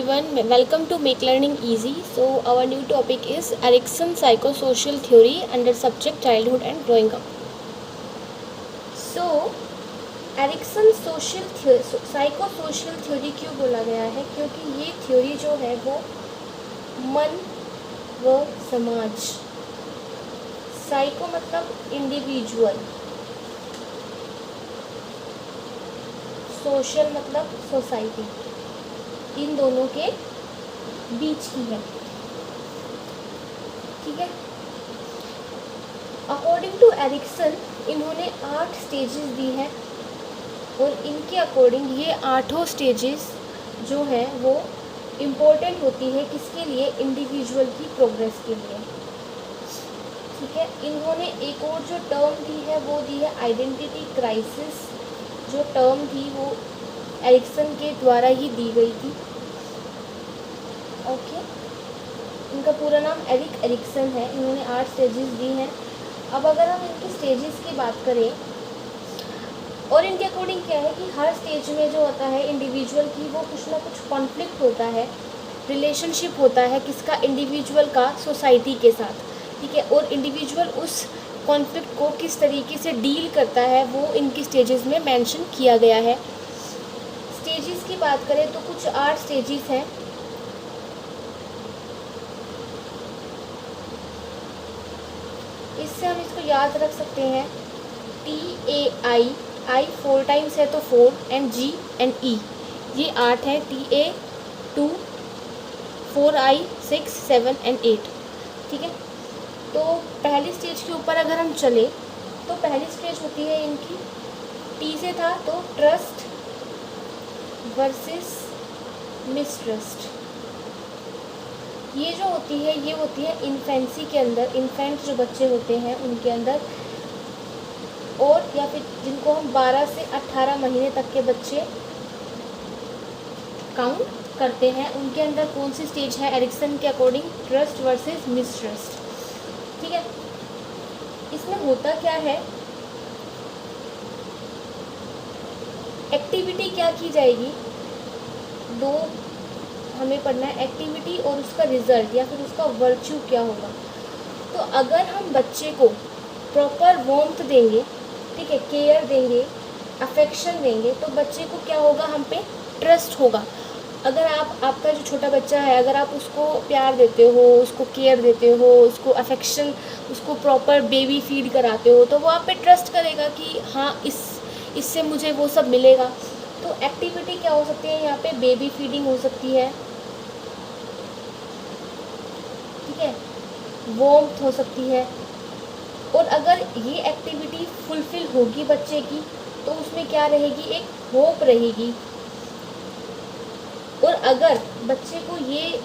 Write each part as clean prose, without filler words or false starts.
everyone, welcome to Make Learning Easy. So our new topic is Erikson Psychosocial Theory under subject Childhood and Growing Up. So Erikson psychosocial theory क्यों बोला गया है? क्योंकि ये theory जो है वो मन व समाज, साइको मतलब इंडिविजुअल, सोशल मतलब सोसाइटी, इन दोनों के बीच की है। ठीक है। अकॉर्डिंग टू एरिक्सन इन्होंने 8 स्टेजेस दी हैं और इनके अकॉर्डिंग ये 8 स्टेजेस जो है वो इम्पोर्टेंट होती है किसके लिए? इंडिविजुअल की प्रोग्रेस के लिए। ठीक है। इन्होंने एक और जो टर्म दी है वो दी है आइडेंटिटी क्राइसिस। जो टर्म थी वो एरिक्सन के द्वारा ही दी गई थी। ओके। इनका पूरा नाम एरिक्सन है। इन्होंने 8 स्टेजेस दी हैं। अब अगर हम इनके स्टेजेस की बात करें और इनके अकॉर्डिंग क्या है कि हर स्टेज में जो होता है इंडिविजुअल की वो कुछ ना कुछ कॉन्फ्लिक्ट होता है, रिलेशनशिप होता है किसका? इंडिविजुअल का सोसाइटी के साथ। ठीक है। और इंडिविजुअल उस कॉन्फ्लिक्ट को किस तरीके से डील करता है वो इनकी स्टेजेस में मेंशन किया गया है। स्टेजेस की बात करें तो कुछ 8 स्टेजेस हैं। इससे हम इसको याद रख सकते हैं TAI, I 4 टाइम्स है तो 4 एंड G एंड E, ये 8 है। TA 2, 4I 6, 7 and 8। ठीक है। तो पहली स्टेज के ऊपर अगर हम चले तो पहली स्टेज होती है इनकी, T से था तो ट्रस्ट वर्सेस मिसट्रस्ट। ये जो होती है ये होती है इन्फेंसी के अंदर, इन्फेंट जो बच्चे होते हैं उनके अंदर, और या फिर जिनको हम 12 से 18 महीने तक के बच्चे काउंट करते हैं उनके अंदर कौन सी स्टेज है एरिक्सन के अकॉर्डिंग? Trust versus mistrust. ठीक है। इसमें होता क्या है, एक्टिविटी क्या की जाएगी? 2 हमें पढ़ना है, एक्टिविटी और उसका रिजल्ट या फिर उसका वर्च्यू क्या होगा। तो अगर हम बच्चे को प्रॉपर वार्मथ देंगे, ठीक है, केयर देंगे, अफेक्शन देंगे, तो बच्चे को क्या होगा? हम पे ट्रस्ट होगा। अगर आपका जो छोटा बच्चा है अगर आप उसको प्यार देते हो, उसको केयर देते हो, उसको अफेक्शन, उसको प्रॉपर बेबी फीड कराते हो, तो वो आप पे ट्रस्ट करेगा कि हाँ इससे मुझे वो सब मिलेगा। तो एक्टिविटी क्या हो सकती है यहाँ पे? बेबी फीडिंग हो सकती है। ठीक है। वार्मथ हो सकती है। और अगर ये एक्टिविटी फुलफिल होगी बच्चे की तो उसमें क्या रहेगी? एक होप रहेगी। और अगर बच्चे को ये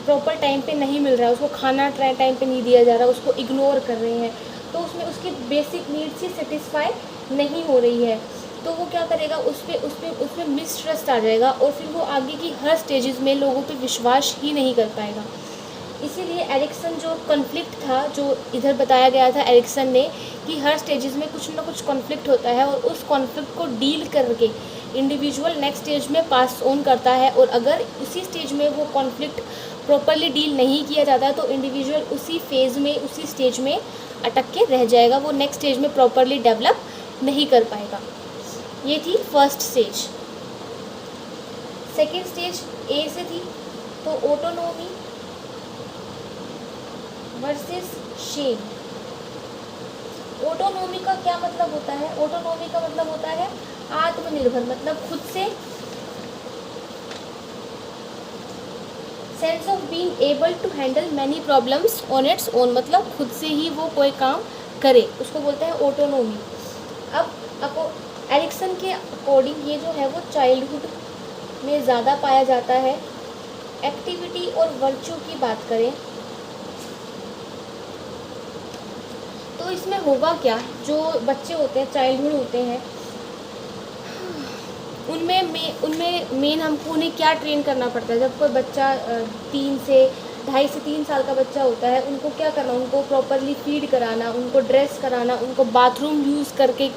प्रॉपर टाइम पे नहीं मिल रहा है, उसको खाना टाइम पे नहीं दिया जा रहा, उसको इग्नोर कर रहे हैं, तो उसमें उसकी बेसिक नीड्स ही सेटिस्फाई नहीं हो रही है, तो वो क्या करेगा? उसमें मिसट्रस्ट आ जाएगा और फिर वो आगे की हर स्टेजेस में लोगों पे विश्वास ही नहीं कर पाएगा। इसीलिए एरिक्सन जो कॉन्फ्लिक्ट था जो इधर बताया गया था एरिक्सन ने कि हर स्टेजेस में कुछ ना कुछ कॉन्फ्लिक्ट होता है और उस कॉन्फ्लिक्ट को डील करके इंडिविजुअल नेक्स्ट स्टेज में पास ऑन करता है, और अगर उसी स्टेज में वो कॉन्फ्लिक्ट प्रॉपरली डील नहीं किया जाता तो इंडिविजुअल उसी फेज़ में, उसी स्टेज में अटक के रह जाएगा, वो नेक्स्ट स्टेज में प्रॉपरली डेवलप नहीं कर पाएगा। ये थी first stage. Second stage A से थी तो ऑटोनोमी वर्सेस शेम। ऑटोनोमी का क्या मतलब होता है? ऑटोनोमी का मतलब होता है आत्मनिर्भर, मतलब खुद से, sense of being able to handle many problems on its own, मतलब खुद से ही वो कोई काम करे, उसको बोलते हैं ऑटोनोमी। अब एरिक्सन के अकॉर्डिंग ये जो है वो चाइल्डहुड में ज़्यादा पाया जाता है। एक्टिविटी और वर्च्यू की बात करें तो इसमें होगा क्या? जो बच्चे होते हैं, चाइल्डहुड होते हैं, उनमें मेन हमको उन्हें क्या ट्रेन करना पड़ता है? जब कोई बच्चा 2.5 से 3 साल का बच्चा होता है, उनको क्या करना? उनको प्रॉपरली फीड कराना, उनको ड्रेस कराना, उनको बाथरूम यूज़ करके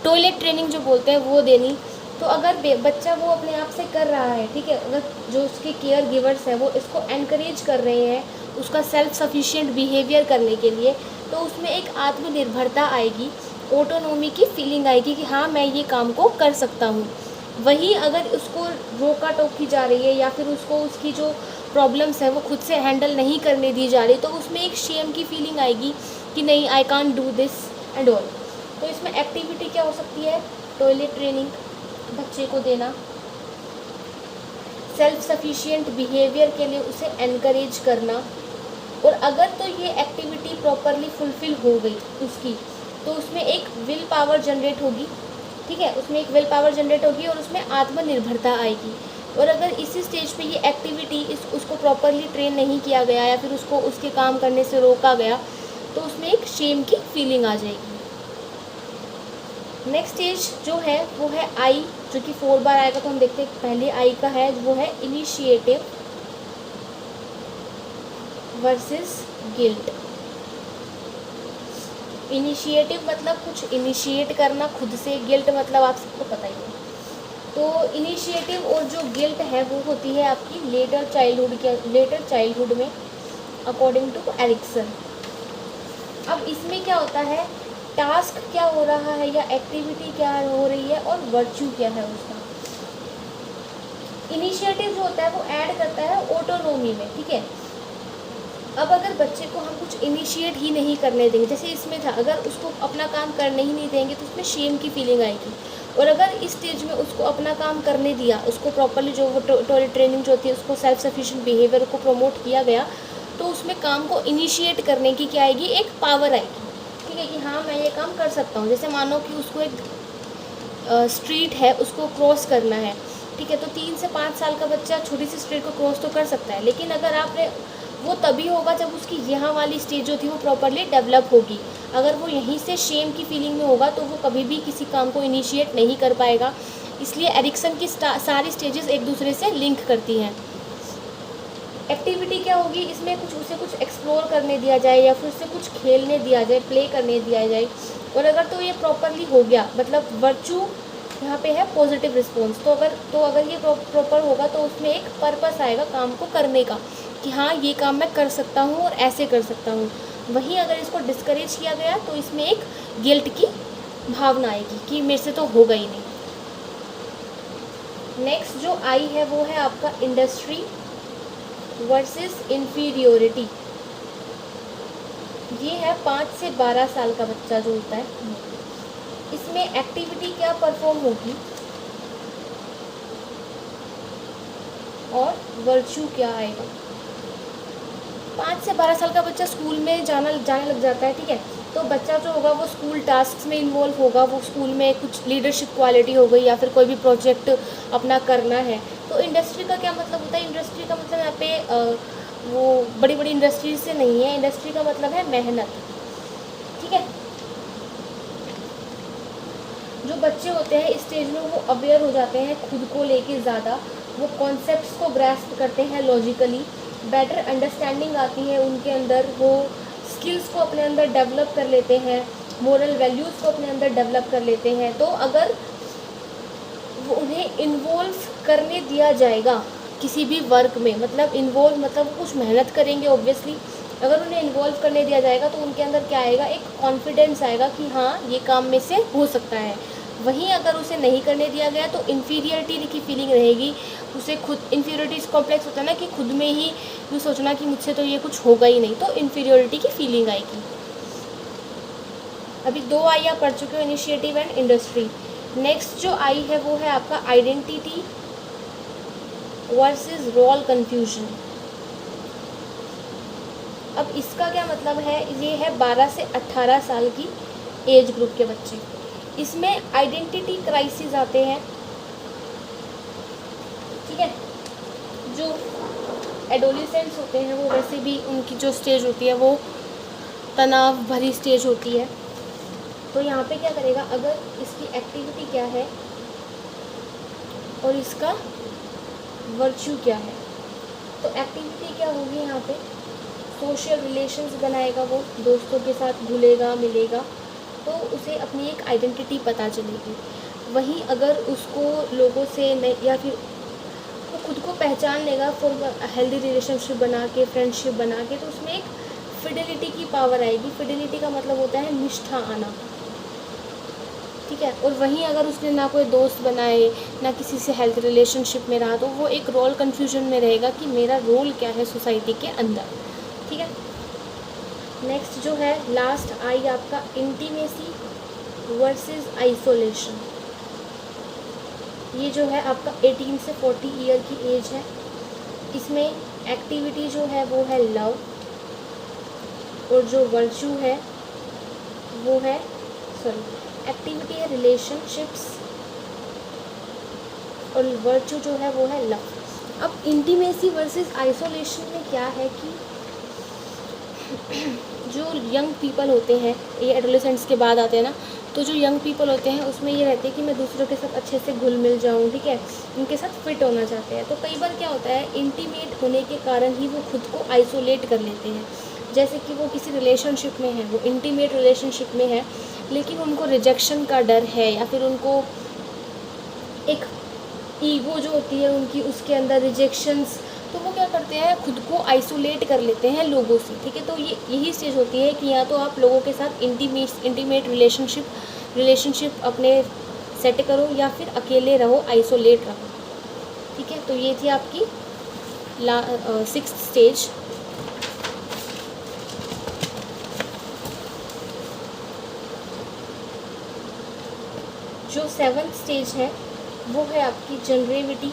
टॉयलेट ट्रेनिंग जो बोलते हैं वो देनी, तो अगर बच्चा वो अपने आप से कर रहा है, ठीक है, अगर जो उसके केयर गिवर्स हैं वो इसको एनकरेज कर रहे हैं उसका सेल्फ सफिशिएंट बिहेवियर करने के लिए, तो उसमें एक आत्मनिर्भरता आएगी, ऑटोनोमी की फीलिंग आएगी कि हाँ मैं ये काम को कर सकता हूँ। वहीं अगर उसको रोका टोकी जा रही है या फिर उसको उसकी जो प्रॉब्लम्स है वो खुद से हैंडल नहीं करने दी जा रही, तो उसमें एक शेम की फीलिंग आएगी कि नहीं I can't do this and all. तो इसमें एक्टिविटी क्या हो सकती है, टॉयलेट ट्रेनिंग बच्चे को देना, सेल्फ सफिशिएंट बिहेवियर के लिए उसे एनकरेज करना, और अगर तो ये एक्टिविटी प्रॉपरली फुलफिल हो गई उसकी, तो उसमें एक विल पावर जनरेट होगी, ठीक है, उसमें एक विल पावर जनरेट होगी और उसमें आत्मनिर्भरता आएगी। और अगर इसी स्टेज पे ये एक्टिविटी उसको प्रॉपरली ट्रेन नहीं किया गया या फिर उसको उसके काम करने से रोका गया, तो उसमें एक शेम की फीलिंग आ जाएगी। नेक्स्ट स्टेज जो है वो है आई, जो कि 4 बार आएगा, तो हम देखते हैं पहले आई का है वो है इनिशिएटिव वर्सेस गिल्ट। इनिशिएटिव मतलब कुछ इनिशिएट करना खुद से, गिल्ट मतलब आप सबको पता ही है। तो इनिशिएटिव और जो गिल्ट है वो होती है आपकी लेटर चाइल्डहुड में अकॉर्डिंग टू एरिक्सन। अब इसमें क्या होता है, टास्क क्या हो रहा है या एक्टिविटी क्या हो रही है और वर्च्यू क्या है उसका। इनिशिएटिव जो होता है वो ऐड करता है ऑटोनोमी में, ठीक है। अब अगर बच्चे को हम कुछ इनिशिएट ही नहीं करने देंगे, जैसे इसमें था, अगर उसको अपना काम करने ही नहीं देंगे तो उसमें शेम की फीलिंग आएगी। और अगर इस स्टेज में उसको अपना काम करने दिया, उसको प्रॉपरली जो वो टॉयलेट ट्रेनिंग जो होती है उसको सेल्फ सफिशिएंट बिहेवियर को प्रमोट किया गया, तो उसमें काम को इनिशिएट करने की क्या आएगी, एक पावर आएगी, ठीक है, कि हाँ मैं ये काम कर सकता हूँ। जैसे मानो कि उसको एक स्ट्रीट है उसको क्रॉस करना है, ठीक है, तो 3 से 5 साल का बच्चा छोटी सी स्ट्रीट को क्रॉस तो कर सकता है, लेकिन अगर आपने वो तभी होगा जब उसकी यहाँ वाली स्टेज जो थी वो प्रॉपरली डेवलप होगी। अगर वो यहीं से शेम की फीलिंग में होगा तो वो कभी भी किसी काम को इनिशिएट नहीं कर पाएगा। इसलिए एरिक्सन की सारी स्टेजेस एक दूसरे से लिंक करती हैं। एक्टिविटी क्या होगी, इसमें उसे कुछ एक्सप्लोर करने दिया जाए या फिर उसे कुछ खेलने दिया जाए, प्ले करने दिया जाए। और अगर तो ये प्रॉपरली हो गया, मतलब वर्च्यू यहाँ पे है पॉजिटिव रिस्पॉन्स, तो अगर ये प्रॉपर होगा तो उसमें एक पर्पस आएगा काम को करने का, कि हाँ ये काम मैं कर सकता हूँ और ऐसे कर सकता हूँ। वहीं अगर इसको डिस्करेज किया गया तो इसमें एक गिल्ट की भावना आएगी कि मेरे से तो होगा ही नहीं। नेक्स्ट जो आई है वो है आपका इंडस्ट्री वर्सेस इंफीरियोरिटी। ये है 5 से 12 साल का बच्चा जो होता है, इसमें एक्टिविटी क्या परफॉर्म होगी और वर्च्यू क्या आएगा। 5 से 12 साल का बच्चा स्कूल में जाने लग जाता है, ठीक है, तो बच्चा जो होगा वो स्कूल टास्क में इन्वॉल्व होगा, वो स्कूल में कुछ लीडरशिप क्वालिटी हो गई या फिर कोई भी प्रोजेक्ट अपना करना है। तो इंडस्ट्री का क्या मतलब होता है, इंडस्ट्री का मतलब यहाँ पे वो बड़ी बड़ी इंडस्ट्रीज से नहीं है, इंडस्ट्री का मतलब है मेहनत, ठीक है। जो बच्चे होते हैं इस स्टेज में वो अवेयर हो जाते हैं खुद को लेके ज़्यादा, वो कॉन्सेप्ट्स को ग्रैस्प करते हैं लॉजिकली, बेटर अंडरस्टैंडिंग आती है उनके अंदर, वो स्किल्स को अपने अंदर डेवलप कर लेते हैं, मोरल वैल्यूज़ को अपने अंदर डेवलप कर लेते हैं। तो अगर वो उन्हें इन्वॉल्व करने दिया जाएगा किसी भी वर्क में, मतलब इन्वॉल्व मतलब कुछ मेहनत करेंगे ऑब्वियसली, अगर उन्हें इन्वॉल्व करने दिया जाएगा तो उनके अंदर क्या आएगा, एक कॉन्फिडेंस आएगा कि हाँ ये काम में से हो सकता है। वहीं अगर उसे नहीं करने दिया गया तो इन्फीरियरिटी की फीलिंग रहेगी, उसे खुद इन्फीरियरिटी कॉम्प्लेक्स होता है ना, कि खुद में ही ये सोचना कि मुझसे तो ये कुछ होगा ही नहीं, तो इन्फीरियरिटी की फीलिंग आएगी। अभी 2 आई आप पढ़ चुके हो, इनिशिएटिव एंड इंडस्ट्री। नेक्स्ट जो आई है वो है आपका आइडेंटिटी वर्सेस रोल कन्फ्यूजन। अब इसका क्या मतलब है, ये है 12 से 18 साल की एज ग्रुप के बच्चे, इसमें आइडेंटिटी क्राइसिस आते हैं, ठीक है। जो एडोलिसेंट्स होते हैं वो वैसे भी उनकी जो स्टेज होती है वो तनाव भरी स्टेज होती है। तो यहाँ पे क्या करेगा, अगर इसकी एक्टिविटी क्या है और इसका वर्च्यू क्या है, तो एक्टिविटी क्या होगी यहाँ पे, सोशल रिलेशंस बनाएगा, वो दोस्तों के साथ घुलेगा मिलेगा, तो उसे अपनी एक आइडेंटिटी पता चलेगी। वहीं अगर उसको लोगों से नहीं, या फिर वो खुद को पहचान लेगा फॉर हेल्दी रिलेशनशिप बना के, फ्रेंडशिप बना के, तो उसमें एक फिडेलिटी की पावर आएगी। फिडेलिटी का मतलब होता है निष्ठा आना, ठीक है। और वहीं अगर उसने ना कोई दोस्त बनाए, ना किसी से हेल्थ रिलेशनशिप में रहा, तो वो एक रोल कन्फ्यूजन में रहेगा कि मेरा रोल क्या है सोसाइटी के अंदर, ठीक है। नेक्स्ट जो है लास्ट आई आपका इंटीमेसी वर्सेस आइसोलेशन। ये जो है आपका 18 से 40 ईयर की एज है। इसमें एक्टिविटी जो है वो है लव, और जो वर्च्यू है वो है एक्टिविटी है रिलेशनशिप्स, और वर्च्यू जो है वो है लव। अब इंटीमेसी वर्सेस आइसोलेशन में क्या है कि जो यंग पीपल होते हैं, ये एडोलेसेंट्स के बाद आते हैं ना, तो जो यंग पीपल होते हैं उसमें ये रहते हैं कि मैं दूसरों के साथ अच्छे से घुल मिल जाऊँ, ठीक है, उनके साथ फिट होना चाहते हैं। तो कई बार क्या होता है, इंटीमेट होने के कारण ही वो खुद को आइसोलेट कर लेते हैं। जैसे कि वो किसी रिलेशनशिप में है, वो इंटीमेट रिलेशनशिप में है, लेकिन उनको रिजेक्शन का डर है, या फिर उनको एक ईगो जो होती है उनकी, उसके अंदर रिजेक्शंस, तो वो क्या करते हैं, खुद को आइसोलेट कर लेते हैं लोगों से, ठीक है। तो ये यही स्टेज होती है कि या तो आप लोगों के साथ इंटीमेट रिलेशनशिप अपने सेट करो, या फिर अकेले रहो, आइसोलेट रहो, ठीक है। तो ये थी आपकी 6th स्टेज। जो 7th स्टेज है वो है आपकी जनरेटिविटी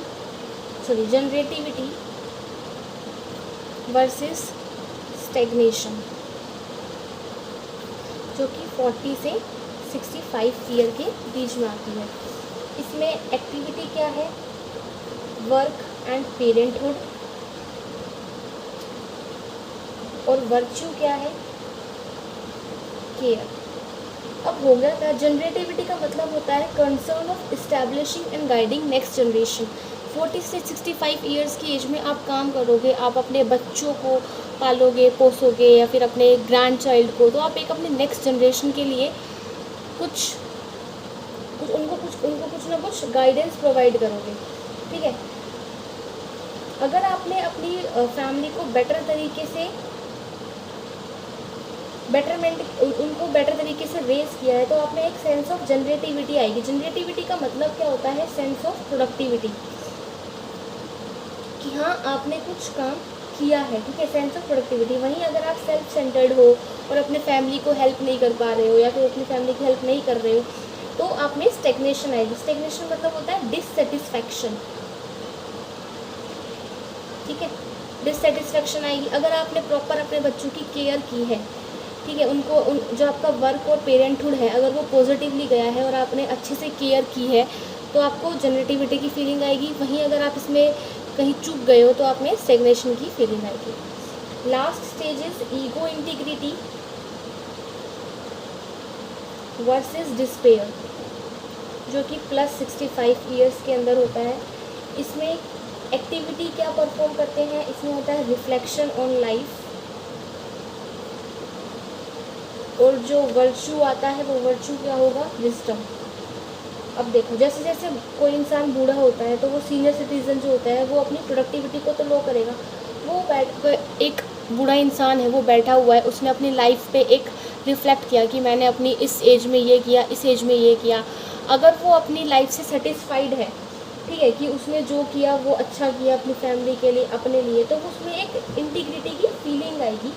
वर्सेस स्टेग्नेशन, जो कि 40 से 65 ईयर के बीच में आती है। इसमें एक्टिविटी क्या है, वर्क एंड पेरेंटहुड, और वर्च्यू क्या है, केयर। अब हो गया था, जनरेटिविटी का मतलब होता है concern of establishing and guiding next generation. 40 से 65 ईयर्स की एज में आप काम करोगे, आप अपने बच्चों को पालोगे, पोसोगे, या फिर अपने ग्रैंड चाइल्ड को, तो आप एक अपने नेक्स्ट जनरेशन के लिए कुछ ना कुछ गाइडेंस प्रोवाइड करोगे, ठीक है। अगर आपने अपनी फैमिली को बेटर तरीके से उनको बेटर तरीके से रेज किया है, तो आप में एक सेंस ऑफ जनरेटिविटी आएगी। जनरेटिविटी का मतलब क्या होता है, सेंस ऑफ प्रोडक्टिविटी, कि हाँ आपने कुछ काम किया है, ठीक है, सेंस ऑफ प्रोडक्टिविटी। वहीं अगर आप सेल्फ सेंटर्ड हो और अपने फैमिली को हेल्प नहीं कर पा रहे हो, या फिर अपनी फैमिली की हेल्प नहीं कर रहे हो, तो आप में स्टेग्नेशन आएगी। स्टेग्नेशन मतलब होता है डिससेटिस्फैक्शन, ठीक है, डिससेटिस्फैक्शन आएगी। अगर आपने प्रॉपर अपने बच्चों की केयर की है, ठीक है, जो आपका वर्क और पेरेंटहुड है, अगर वो पॉजिटिवली गया है और आपने अच्छे से केयर की है, तो आपको जनरेटिविटी की फीलिंग आएगी। वहीं अगर आप इसमें कहीं चूक गए हो, तो आप में स्टेग्नेशन की फीलिंग आएगी। Last stage is ego integrity versus despair, जो कि प्लस 65 ईयर्स के अंदर होता है। इसमें एक्टिविटी क्या परफॉर्म करते हैं, इसमें होता है रिफ्लेक्शन ऑन लाइफ, और जो वर्च्यू आता है वो वर्च्यू क्या होगा, विजडम। अब देखो, जैसे जैसे कोई इंसान बूढ़ा होता है, तो वो सीनियर सिटीजन जो होता है वो अपनी प्रोडक्टिविटी को तो लो करेगा। वो एक बूढ़ा इंसान है, वो बैठा हुआ है, उसने अपनी लाइफ पे एक रिफ्लेक्ट किया कि मैंने अपनी इस एज में ये किया, इस एज में ये किया। अगर वो अपनी लाइफ से सेटिस्फाइड है, ठीक है, कि उसने जो किया वो अच्छा किया अपनी फैमिली के लिए, अपने लिए, तो उसमें एक इंटीग्रिटी की फीलिंग आएगी,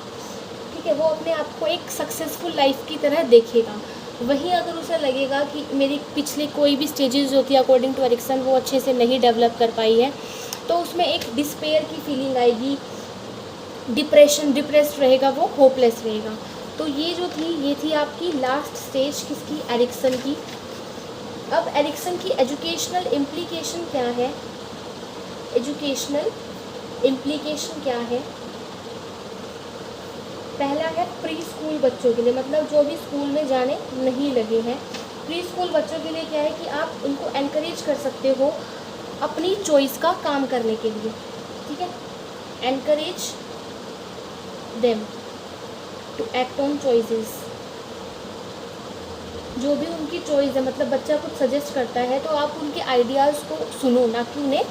ठीक है, वो अपने आप को एक सक्सेसफुल लाइफ की तरह देखेगा। वहीं अगर उसे लगेगा कि मेरी पिछली कोई भी स्टेजेस जो थी अकॉर्डिंग टू एरिक्सन वो अच्छे से नहीं डेवलप कर पाई है, तो उसमें एक डिस्पेयर की फीलिंग आएगी, डिप्रेस्ड रहेगा, वो होपलेस रहेगा। तो ये थी आपकी लास्ट स्टेज किसकी, एरिक्सन की। अब एरिक्सन की एजुकेशनल इम्प्लीकेशन क्या है, पहला है प्री स्कूल बच्चों के लिए, मतलब जो भी स्कूल में जाने नहीं लगे हैं। प्री स्कूल बच्चों के लिए क्या है कि आप उनको एनकरेज कर सकते हो अपनी चॉइस का काम करने के लिए, ठीक है, encourage them to act on choices. जो भी उनकी चॉइस है, मतलब बच्चा कुछ सजेस्ट करता है तो आप उनके आइडियाज़ को सुनो, ना कि उन्हें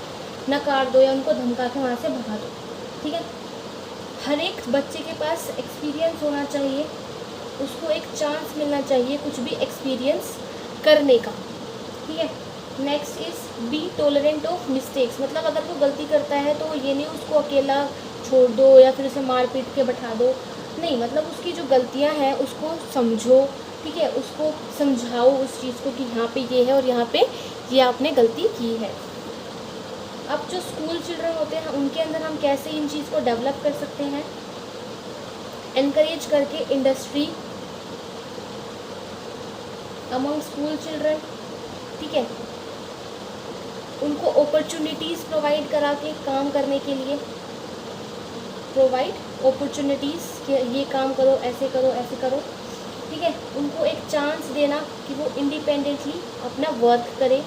नकार दो या उनको धमका के वहाँ से भगा दो, ठीक है। हर एक बच्चे के पास एक्सपीरियंस होना चाहिए, उसको एक चांस मिलना चाहिए कुछ भी एक्सपीरियंस करने का, ठीक है। Next is be tolerant of mistakes, मतलब अगर वो गलती करता है तो ये नहीं उसको अकेला छोड़ दो या फिर उसे मार पीट के बैठा दो, नहीं, मतलब उसकी जो गलतियां हैं उसको समझो, ठीक है, उसको समझाओ उस चीज़ को कि यहाँ पे ये है और यहाँ पे ये आपने गलती की है। अब जो स्कूल चिल्ड्रन होते हैं उनके अंदर हम कैसे इन चीज़ को डेवलप कर सकते हैं, एनकरेज करके इंडस्ट्री अमंग स्कूल चिल्ड्रन, ठीक है, उनको अपॉर्चुनिटीज़ प्रोवाइड करा के काम करने के लिए, प्रोवाइड अपॉर्चुनिटीज़ कि ये काम करो, ऐसे करो, ऐसे करो, ठीक है। उनको एक चांस देना कि वो इंडिपेंडेंटली अपना वर्क करें,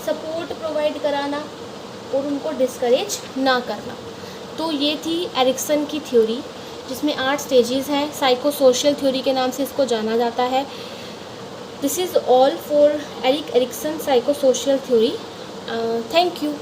सपोर्ट प्रोवाइड कराना और उनको डिस्करेज ना करना। तो ये थी एरिक्सन की थ्योरी, जिसमें 8 स्टेजेस हैं। साइको सोशल थ्योरी के नाम से इसको जाना जाता है। This is all for Erikson psycho social theory. Thank you.